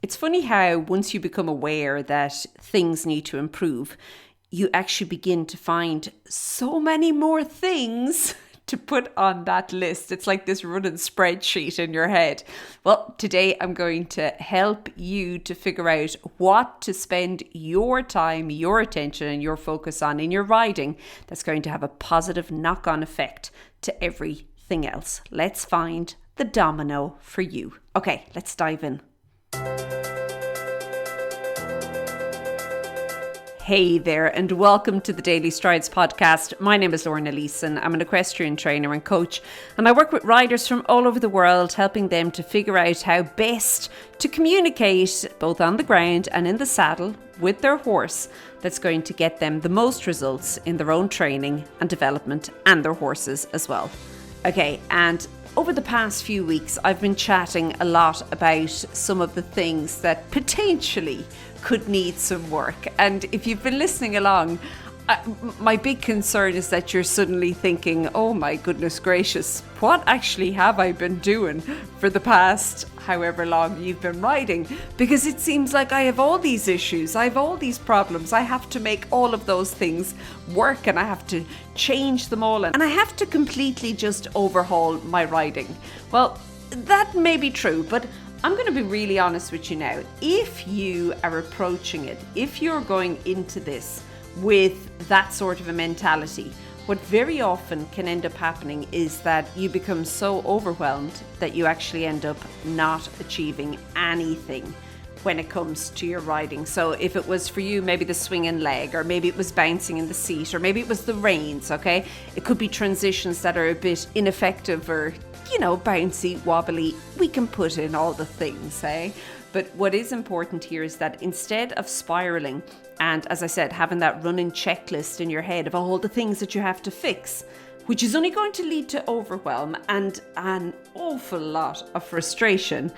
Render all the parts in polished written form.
It's funny how once you become aware that things need to improve, you actually begin to find so many more things to put on that list. It's like this running spreadsheet in your head. Well, today I'm going to help you to figure out what to spend your time, your attention, and your focus on in your riding that's going to have a positive knock-on effect to everything else. Let's find the domino for you. Okay, let's dive in. Hey there, and welcome to the Daily Strides podcast. My name is Lorna Leeson. I'm an equestrian trainer and coach, and I work with riders from all over the world, helping them to figure out how best to communicate both on the ground and in the saddle with their horse that's going to get them the most results in their own training and development and their horses as well. Okay, and over the past few weeks, I've been chatting a lot about some of the things that potentially could need some work. And if you've been listening along, my big concern is that you're suddenly thinking, oh my goodness gracious, what actually have I been doing for the past however long you've been riding? Because it seems like I have all these issues, I have all these problems, I have to make all of those things work and I have to change them all and I have to completely just overhaul my riding. Well, that may be true, but I'm going to be really honest with you now. If you are approaching it, if you're going into this with that sort of a mentality, what very often can end up happening is that you become so overwhelmed that you actually end up not achieving anything when it comes to your riding. So if it was for you, maybe the swinging leg, or maybe it was bouncing in the seat, or maybe it was the reins, okay? It could be transitions that are a bit ineffective or, bouncy, wobbly. We can put in all the things, eh? But what is important here is that instead of spiraling, and as I said, having that running checklist in your head of all the things that you have to fix, which is only going to lead to overwhelm and an awful lot of frustration,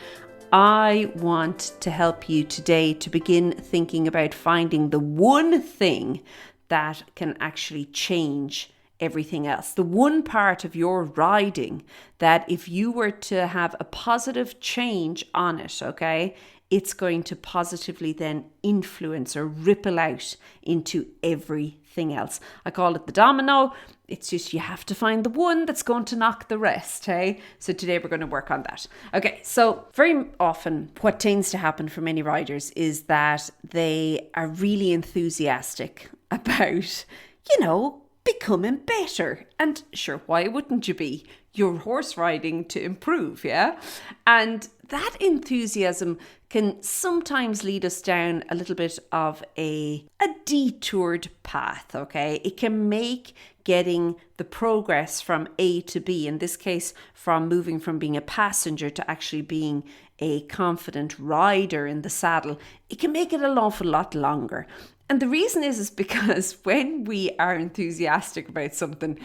I want to help you today to begin thinking about finding the one thing that can actually change everything else. The one part of your riding that if you were to have a positive change on it, okay, it's going to positively then influence or ripple out into everything else. I call it the domino. It's just you have to find the one that's going to knock the rest, hey? So today we're going to work on that. Okay, so very often what tends to happen for many riders is that they are really enthusiastic about, becoming better. And sure, why wouldn't you be? Your horse riding to improve, yeah? And that enthusiasm can sometimes lead us down a little bit of a detoured path, okay? It can make getting the progress from A to B, in this case, from moving from being a passenger to actually being a confident rider in the saddle, it can make it an awful lot longer. And the reason is because when we are enthusiastic about something,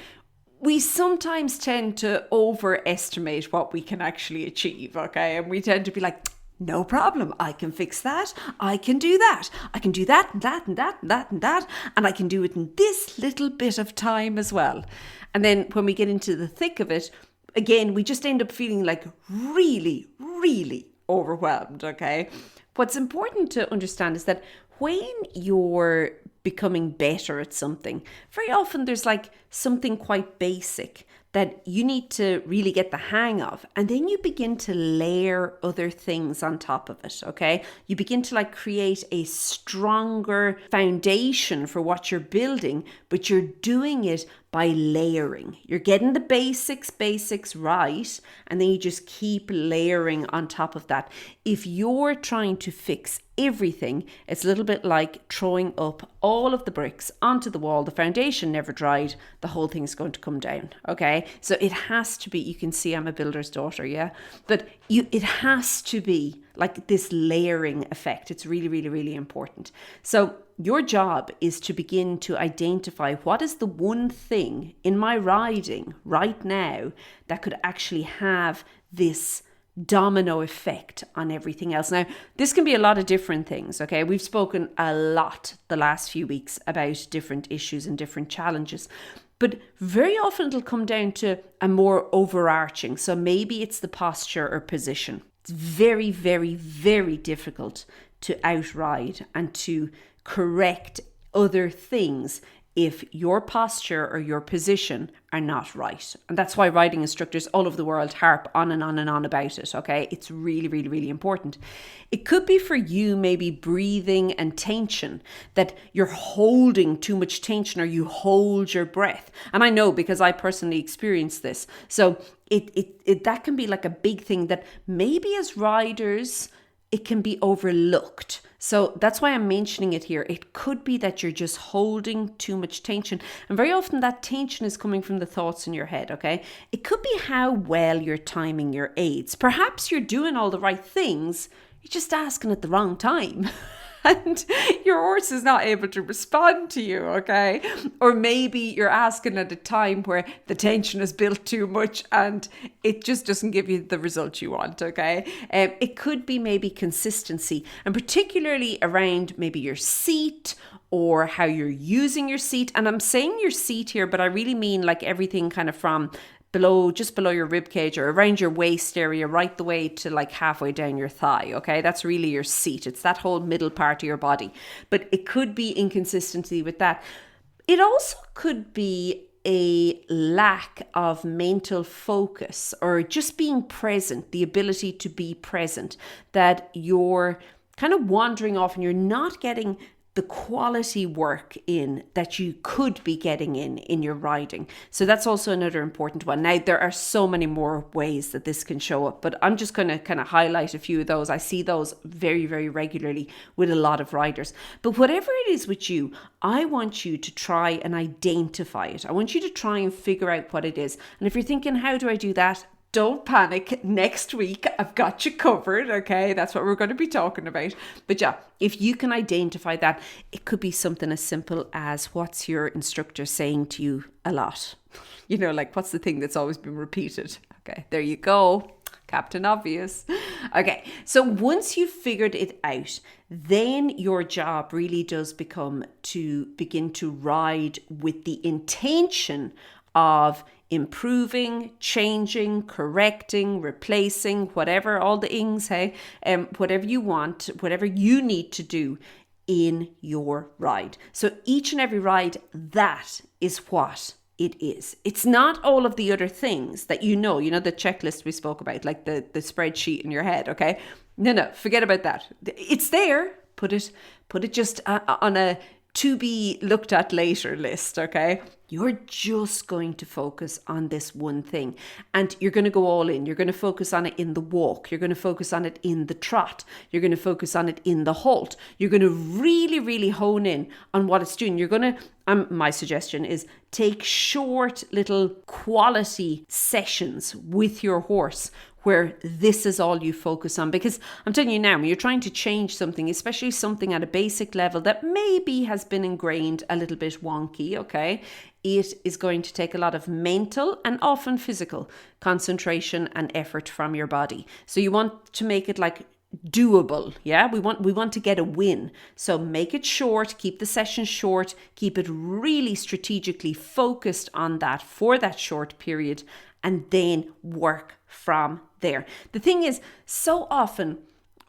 we sometimes tend to overestimate what we can actually achieve, okay? And we tend to be like, no problem, I can fix that, I can do that, I can do that and that and that and that and that, and I can do it in this little bit of time as well. And then when we get into the thick of it, again, we just end up feeling like really, really overwhelmed, okay? What's important to understand is that when you're becoming better at something, very often there's like something quite basic that you need to really get the hang of. And then you begin to layer other things on top of it, okay? You begin to create a stronger foundation for what you're building, but you're doing it by layering. You're getting the basics right, and then you just keep layering on top of that. If you're trying to fix everything, it's a little bit like throwing up all of the bricks onto the wall. The foundation never dried. The whole thing's going to come down, okay? So it has to be, you can see I'm a builder's daughter, yeah? But it has to be like this layering effect. It's really, really, really important. So your job is to begin to identify what is the one thing in my riding right now that could actually have this domino effect on everything else. Now, this can be a lot of different things, okay? We've spoken a lot the last few weeks about different issues and different challenges, but very often it'll come down to a more overarching. So maybe it's the posture or position. It's very, very, very difficult to outride and to correct other things if your posture or your position are not right. And that's why riding instructors all over the world harp on and on and on about it, okay? It's really, really, really important. It could be for you maybe breathing and tension, that you're holding too much tension or you hold your breath. And I know because I personally experienced this. So that can be like a big thing that maybe as riders, it can be overlooked. So that's why I'm mentioning it here. It could be that you're just holding too much tension. And very often that tension is coming from the thoughts in your head, okay? It could be how well you're timing your aids. Perhaps you're doing all the right things, you're just asking at the wrong time. And your horse is not able to respond to you, okay? Or maybe you're asking at a time where the tension is built too much and it just doesn't give you the result you want, okay? It could be maybe consistency, and particularly around maybe your seat or how you're using your seat. And I'm saying your seat here, but I really mean like everything kind of from just below your rib cage or around your waist area, right the way to like halfway down your thigh, okay? That's really your seat. It's that whole middle part of your body. But it could be inconsistency with that. It also could be a lack of mental focus or just being present, the ability to be present, that you're kind of wandering off and you're not getting the quality work in that you could be getting in your riding. So that's also another important one. Now, there are so many more ways that this can show up, but I'm just going to kind of highlight a few of those. I see those very, very regularly with a lot of riders. But whatever it is with you, I want you to try and identify it. I want you to try and figure out what it is. And if you're thinking, how do I do that? Don't panic. Next week, I've got you covered, okay? That's what we're going to be talking about. But yeah, if you can identify that, it could be something as simple as what's your instructor saying to you a lot? You know, like what's the thing that's always been repeated? Okay, there you go. Captain Obvious. Okay, so once you've figured it out, then your job really does become to begin to ride with the intention of improving, changing, correcting, replacing, whatever, all the ings, hey, whatever you want, whatever you need to do in your ride. So each and every ride, that is what it is. It's not all of the other things that you know the checklist we spoke about, like the spreadsheet in your head, okay? No, forget about that. It's there. Put it just on a to be looked at later list, okay? You're just going to focus on this one thing and you're going to go all in. You're going to focus on it in the walk. You're going to focus on it in the trot. You're going to focus on it in the halt. You're going to really, really hone in on what it's doing. You're going to, my suggestion is take short little quality sessions with your horse where this is all you focus on. Because I'm telling you now, when you're trying to change something, especially something at a basic level that maybe has been ingrained a little bit wonky, okay, it is going to take a lot of mental and often physical concentration and effort from your body. So you want to make it like doable. Yeah, we want to get a win. So make it short, keep the session short, keep it really strategically focused on that for that short period, and then work from there. The thing is, so often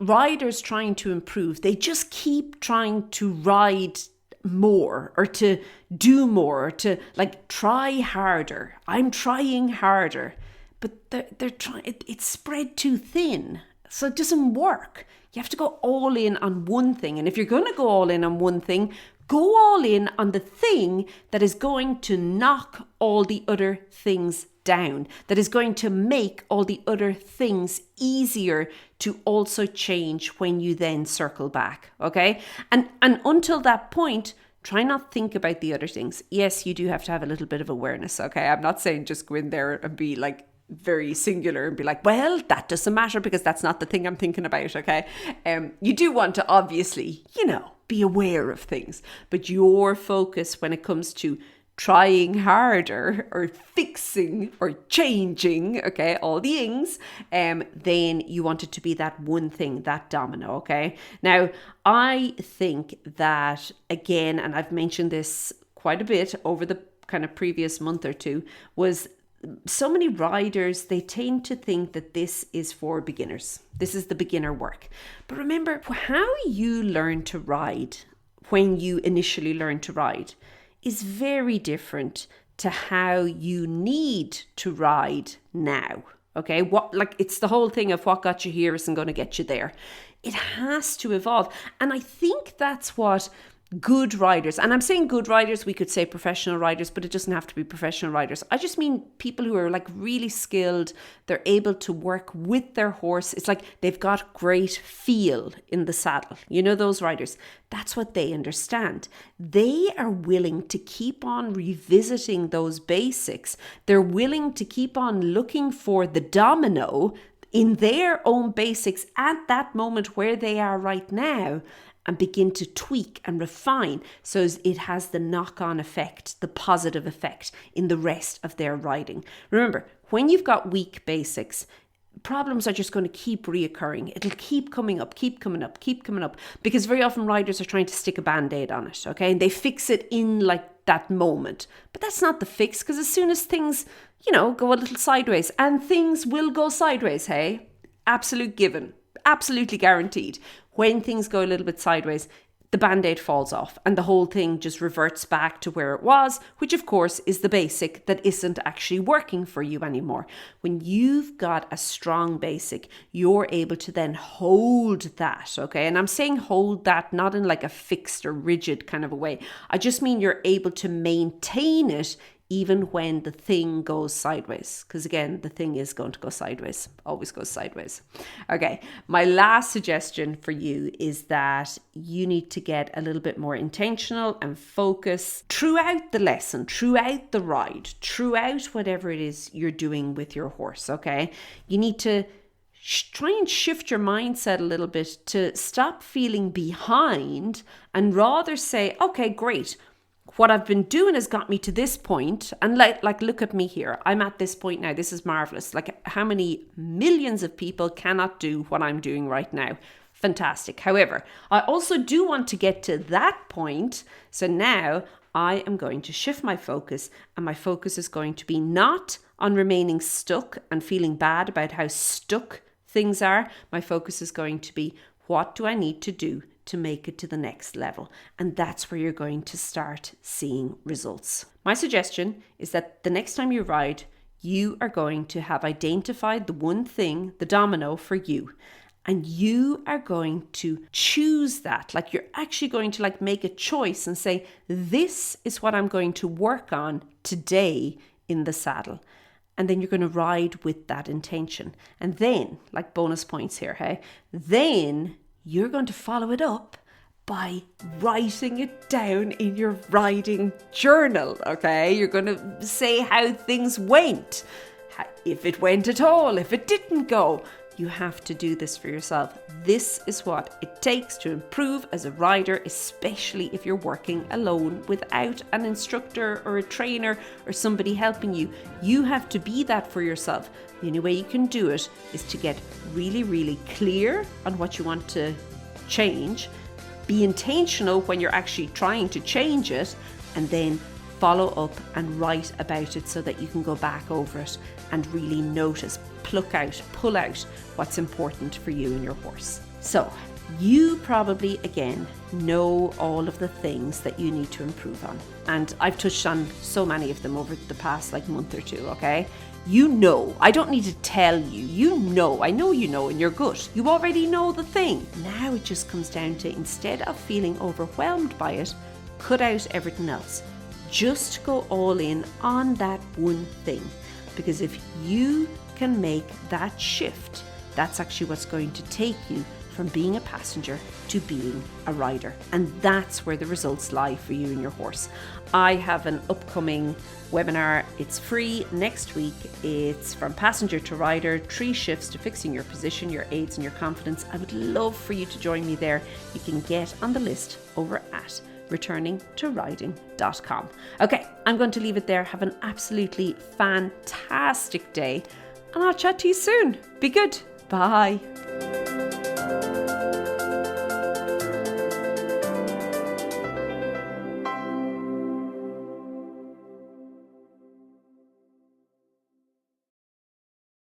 riders trying to improve, they just keep trying to ride more or to do more or to like try harder. I'm trying harder, but they're trying. It's spread too thin, so it doesn't work. You have to go all in on one thing, and if you're going to go all in on one thing, go all in on the thing that is going to knock all the other things down, that is going to make all the other things easier to also change when you then circle back, okay? And until that point, try not think about the other things. Yes, you do have to have a little bit of awareness, okay? I'm not saying just go in there and be like very singular and be like, well, that doesn't matter because that's not the thing I'm thinking about, okay? You do want to obviously, be aware of things, but your focus when it comes to trying harder or fixing or changing, okay, all the ings, then you want it to be that one thing, that domino, okay? Now, I think that, again, and I've mentioned this quite a bit over the kind of previous month or two, was so many riders, they tend to think that this is for beginners. This is the beginner work. But remember, how you learn to ride when you initially learn to ride is very different to how you need to ride now. Okay, it's the whole thing of what got you here isn't going to get you there. It has to evolve. And I think that's what good riders, and I'm saying good riders, we could say professional riders, but it doesn't have to be professional riders. I just mean people who are like really skilled. They're able to work with their horse. It's like they've got great feel in the saddle. You know, those riders, that's what they understand. They are willing to keep on revisiting those basics. They're willing to keep on looking for the domino in their own basics at that moment where they are right now, and begin to tweak and refine so it has the knock-on effect, the positive effect in the rest of their riding. Remember, when you've got weak basics, problems are just going to keep reoccurring. It'll keep coming up, keep coming up, because very often riders are trying to stick a band-aid on it, okay? And they fix it in like that moment. But that's not the fix, because as soon as things, go a little sideways, and things will go sideways, hey? Absolute given, absolutely guaranteed. When things go a little bit sideways, the band-aid falls off and the whole thing just reverts back to where it was, which of course is the basic that isn't actually working for you anymore. When you've got a strong basic, you're able to then hold that, okay? And I'm saying hold that not in like a fixed or rigid kind of a way. I just mean you're able to maintain it even when the thing goes sideways. Because again, the thing is going to go sideways, always goes sideways. Okay, my last suggestion for you is that you need to get a little bit more intentional and focus throughout the lesson, throughout the ride, throughout whatever it is you're doing with your horse, okay? You need to try and shift your mindset a little bit to stop feeling behind and rather say, okay, great. What I've been doing has got me to this point, and like look at me here. I'm at this point now. This is marvelous. Like, how many millions of people cannot do what I'm doing right now? Fantastic. However, I also do want to get to that point. So now I am going to shift my focus, and my focus is going to be not on remaining stuck and feeling bad about how stuck things are. My focus is going to be, what do I need to do to make it to the next level? And that's where you're going to start seeing results. My suggestion is that the next time you ride, you are going to have identified the one thing, the domino for you. And you are going to choose that. Like, you're actually going to make a choice and say, this is what I'm going to work on today in the saddle. And then you're going to ride with that intention. And then, like bonus points here, hey? Then you're going to follow it up by writing it down in your riding journal, okay? You're going to say how things went, if it went at all, if it didn't go. You have to do this for yourself. This is what it takes to improve as a rider, especially if you're working alone without an instructor or a trainer or somebody helping you. You have to be that for yourself. The only way you can do it is to get really, really clear on what you want to change, be intentional when you're actually trying to change it, and then follow up and write about it so that you can go back over it and really notice, pluck out, pull out what's important for you and your horse. So you probably, again, know all of the things that you need to improve on. And I've touched on so many of them over the past month or two, okay? You know, I don't need to tell you, I know you know, and you're good. You already know the thing. Now it just comes down to, instead of feeling overwhelmed by it, cut out everything else. Just go all in on that one thing. Because if you can make that shift, that's actually what's going to take you from being a passenger to being a rider. And that's where the results lie for you and your horse. I have an upcoming webinar. It's free next week. It's from passenger to rider, 3 shifts to fixing your position, your aids and your confidence. I would love for you to join me there. You can get on the list over at returningtoriding.com. Okay, I'm going to leave it there. Have an absolutely fantastic day, and I'll chat to you soon. Be good. Bye.